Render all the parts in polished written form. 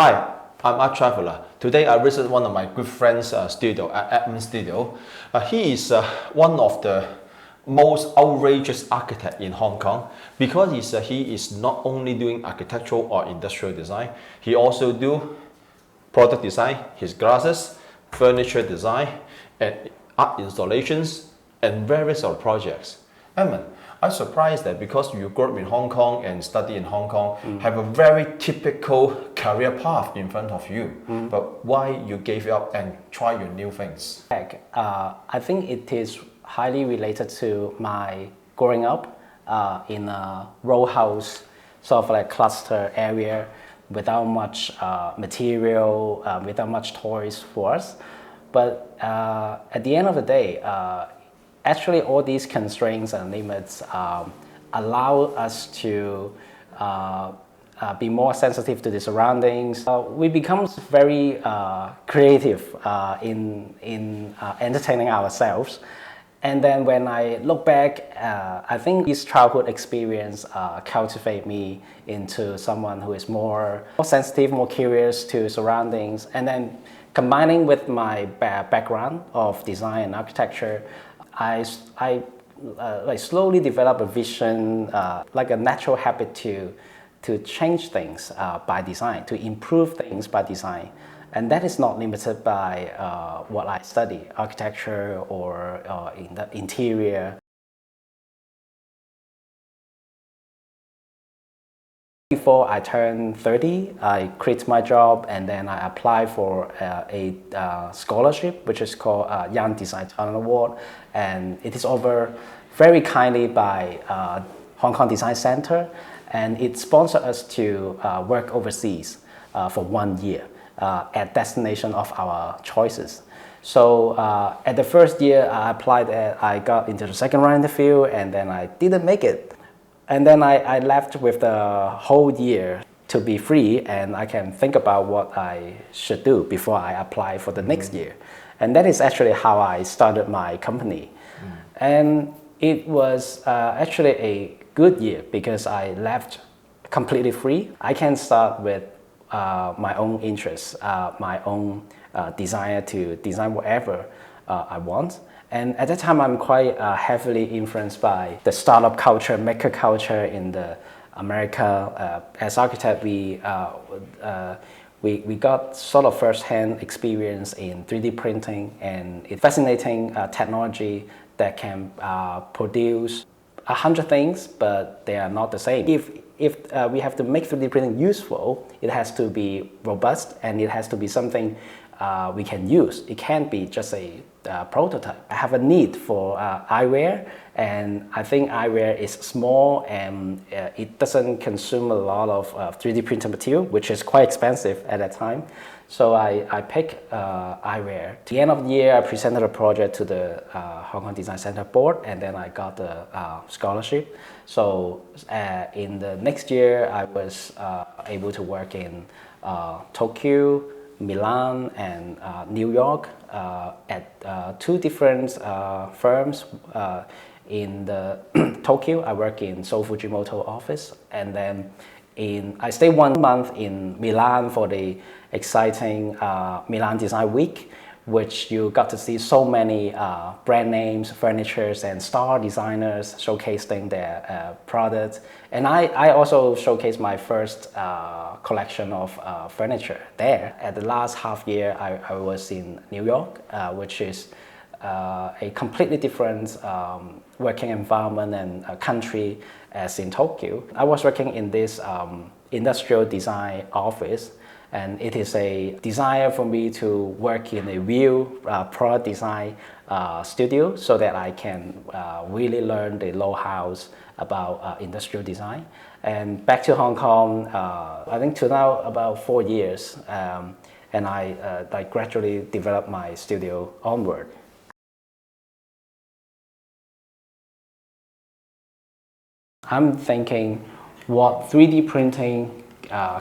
Hi, I'm Art Traveler. Today I visit one of my good friends' studio at Edmond Studio. He is one of the most outrageous architect in Hong Kong because he is not only doing architectural or industrial design, he also do product design, his glasses, furniture design, and art installations, and various other projects. Edmond, I'm surprised that because you grew up in Hong Kong and study in Hong Kong, have a very typical career path in front of you. But why you gave it up and try your new things? I think it is highly related to my growing up in a row house, sort of like cluster area, without much material, without much toys for us. But at the end of the day, actually all these constraints and limits allow us to be more sensitive to the surroundings. We become very creative in entertaining ourselves. And then when I look back, I think this childhood experience cultivate me into someone who is more sensitive, more curious to surroundings. And then combining with my background of design and architecture, I slowly develop a vision, like a natural habit to change things by design, to improve things by design. And that is not limited by what I study, architecture or in the interior. Before I turned 30, I quit my job and then I applied for a scholarship, which is called Young Design Talent Award. And it is offered very kindly by Hong Kong Design Center. And it sponsored us to work overseas for 1 year at destination of our choices. So at the first year I applied, I got into the second round interview and then I didn't make it. And then I left with the whole year to be free and I can think about what I should do before I apply for the next year. And that is actually how I started my company. And it was actually a good year because I left completely free. I can start with my own interests, my own desire to design whatever I want. And at that time, I'm quite heavily influenced by the startup culture, maker culture in the America. As architect, we got sort of first-hand experience in 3D printing, and it's fascinating technology that can produce 100 things, but they are not the same. If we have to make 3D printing useful, it has to be robust and it has to be something we can use. It can't be just a prototype. I have a need for eyewear, and I think eyewear is small and it doesn't consume a lot of 3D printed material, which is quite expensive at that time. So I picked eyewear. At the end of the year, I presented a project to the Hong Kong Design Center board, and then I got the scholarship. So in the next year, I was able to work in Tokyo, Milan, and New York at two different firms. In the Tokyo, I work in Sou Fujimoto office, and then I stayed 1 month in Milan for the exciting Milan Design Week, which you got to see so many brand names, furnitures, and star designers showcasing their products. And I also showcased my first collection of furniture there. At the last half year, I was in New York, which is a completely different working environment and country as in Tokyo. I was working in this industrial design office, and it is a desire for me to work in a real product design studio so that I can really learn the know-hows about industrial design. And back to Hong Kong, I think to now about 4 years, and I gradually developed my studio onward. I'm thinking what 3D printing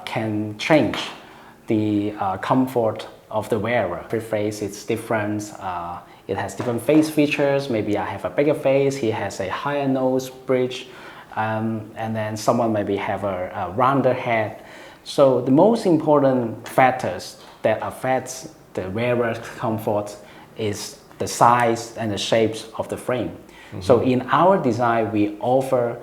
can change the comfort of the wearer. Every face is different. It has different face features. Maybe I have a bigger face, he has a higher nose bridge, and then someone maybe have a rounder head. So the most important factors that affects the wearer comfort is the size and the shapes of the frame. So in our design, we offer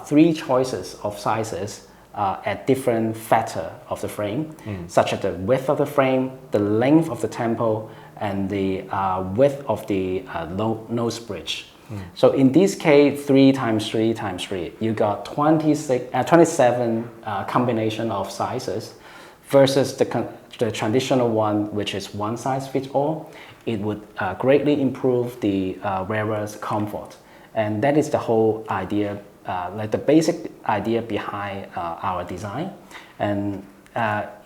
3 choices of sizes at different factor of the frame, such as the width of the frame, the length of the temple, and the width of the nose bridge. So in this case, 3 times 3 times 3, you got 27 combination of sizes versus the traditional one, which is one size fits all. It would greatly improve the wearer's comfort. And that is the whole idea, like the basic idea behind our design. And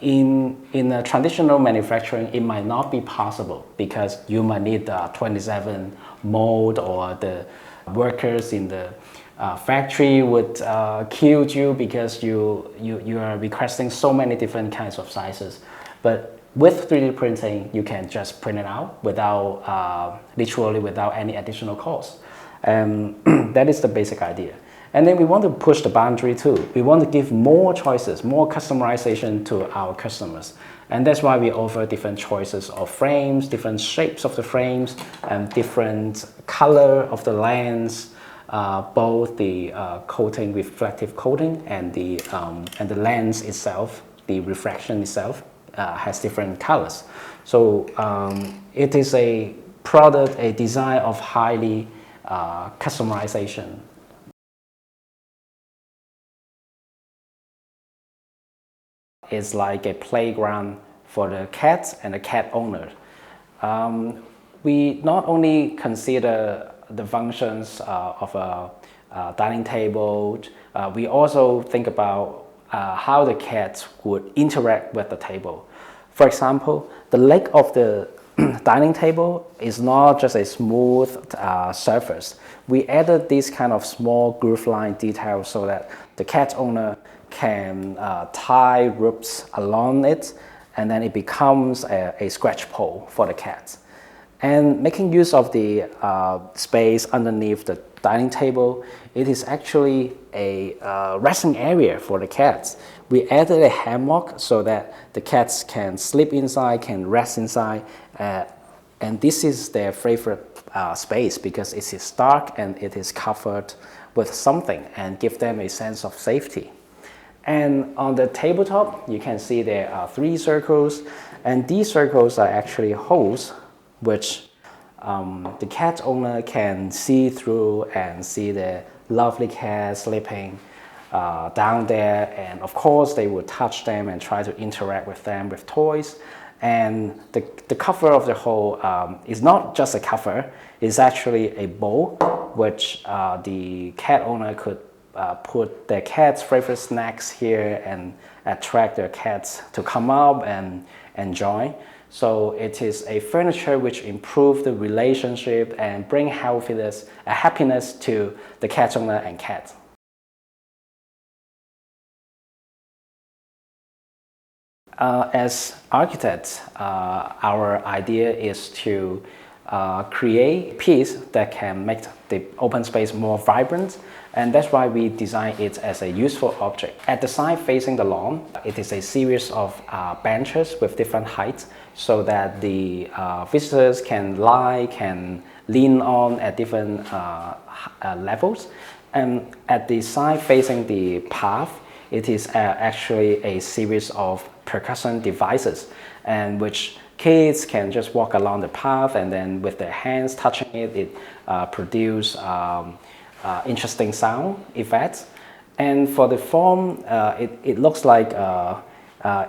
in a traditional manufacturing, it might not be possible because you might need 27 mold, or the workers in the factory would kill you because you are requesting so many different kinds of sizes. But with 3D printing, you can just print it out without literally without any additional cost. That is the basic idea. And then we want to push the boundary too. We want to give more choices, more customization to our customers. And that's why we offer different choices of frames, different shapes of the frames, and different color of the lens, both the coating, reflective coating, and the lens itself, the refraction itself, has different colors. So it is a product, a design of highly customization. It's like a playground for the cats and the cat owner. We not only consider the functions of a dining table, we also think about how the cats would interact with the table. For example, the leg of the dining table is not just a smooth surface. We added this kind of small groove line detail so that the cat owner can tie ropes along it, and then it becomes a scratch pole for the cats. And making use of the space underneath the dining table, it is actually a resting area for the cats. We added a hammock so that the cats can sleep inside, can rest inside, and this is their favorite space because it is dark and it is covered with something and give them a sense of safety. And on the tabletop, you can see there are 3 circles, and these circles are actually holes which the cat owner can see through and see the lovely cat sleeping down there. And of course, they will touch them and try to interact with them with toys. And the cover of the hole is not just a cover, it's actually a bowl which the cat owner could put their cat's favorite snacks here and attract their cats to come up and enjoy. So it is a furniture which improves the relationship and bring happiness to the cat owner and cat. As architects, our idea is to create a piece that can make the open space more vibrant, and that's why we design it as a useful object. At the side facing the lawn, it is a series of benches with different heights so that the visitors can lie, can lean on at different levels. And at the side facing the path, it is actually a series of percussion devices, and which kids can just walk along the path, and then with their hands touching it, it produces interesting sound effects. And for the form, it looks like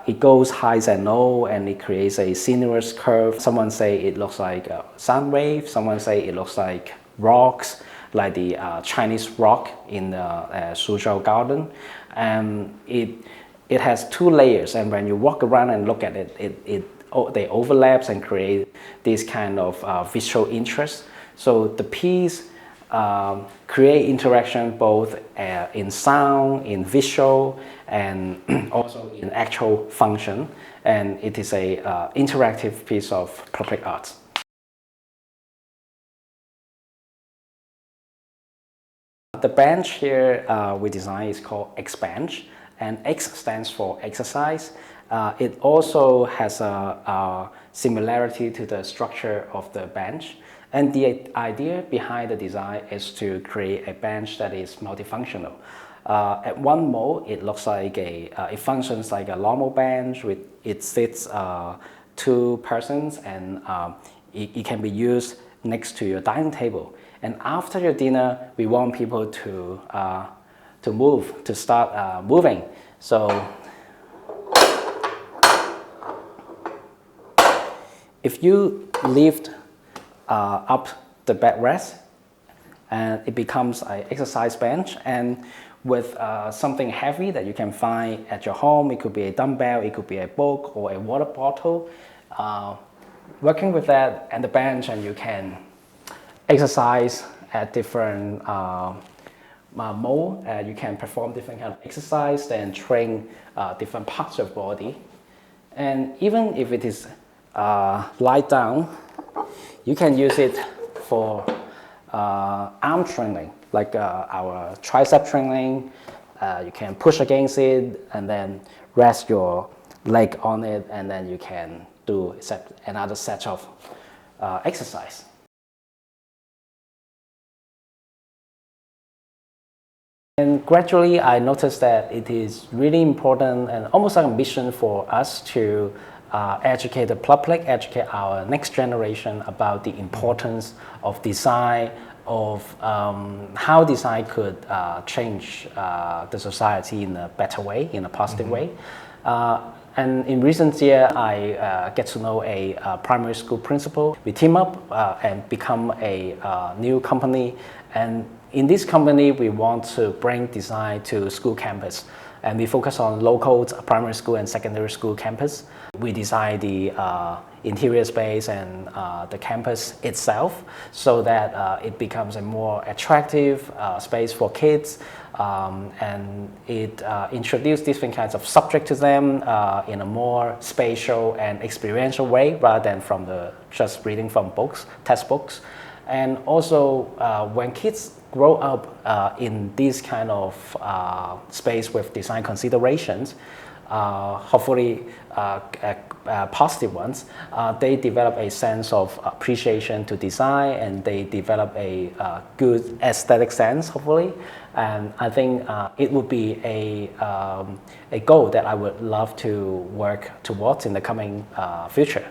it goes highs and low, and it creates a sinuous curve. Someone say it looks like a sound wave. Someone say it looks like rocks, like the Chinese rock in the Suzhou Garden. And it has 2 layers, and when you walk around and look at it, they overlaps and create this kind of visual interest. So the piece create interaction both in sound, in visual, and also in actual function. And it is a interactive piece of public art. The bench here we designed is called X bench, and X stands for exercise. It also has a similarity to the structure of the bench. And the idea behind the design is to create a bench that is multifunctional. At one mode, it looks like it functions like a normal bench. It sits 2 persons, and it can be used next to your dining table. And after your dinner, we want people to start moving. So if you lift up the backrest, and it becomes an exercise bench, and with something heavy that you can find at your home, it could be a dumbbell, it could be a book or a water bottle. Working with that and the bench, and you can exercise at different mode. You can perform different kind of exercise and train different parts of body. And even if it is lie down, you can use it for arm training, like our tricep training. You can push against it and then rest your leg on it, and then you can do another set of exercise. And gradually, I noticed that it is really important and almost like a mission for us to educate the public, educate our next generation about the importance of design, of how design could change the society in a better way, in a positive way. And in recent year, I get to know a primary school principal. We team up and become a new company. And in this company, we want to bring design to school campus. And we focus on local primary school and secondary school campus. We design the interior space and the campus itself so that it becomes a more attractive space for kids. And it introduces different kinds of subject to them in a more spatial and experiential way rather than from just reading from books, textbooks. And also when kids grow up in this kind of space with design considerations, hopefully positive ones, they develop a sense of appreciation to design, and they develop a good aesthetic sense, hopefully. And I think it would be a goal that I would love to work towards in the coming future.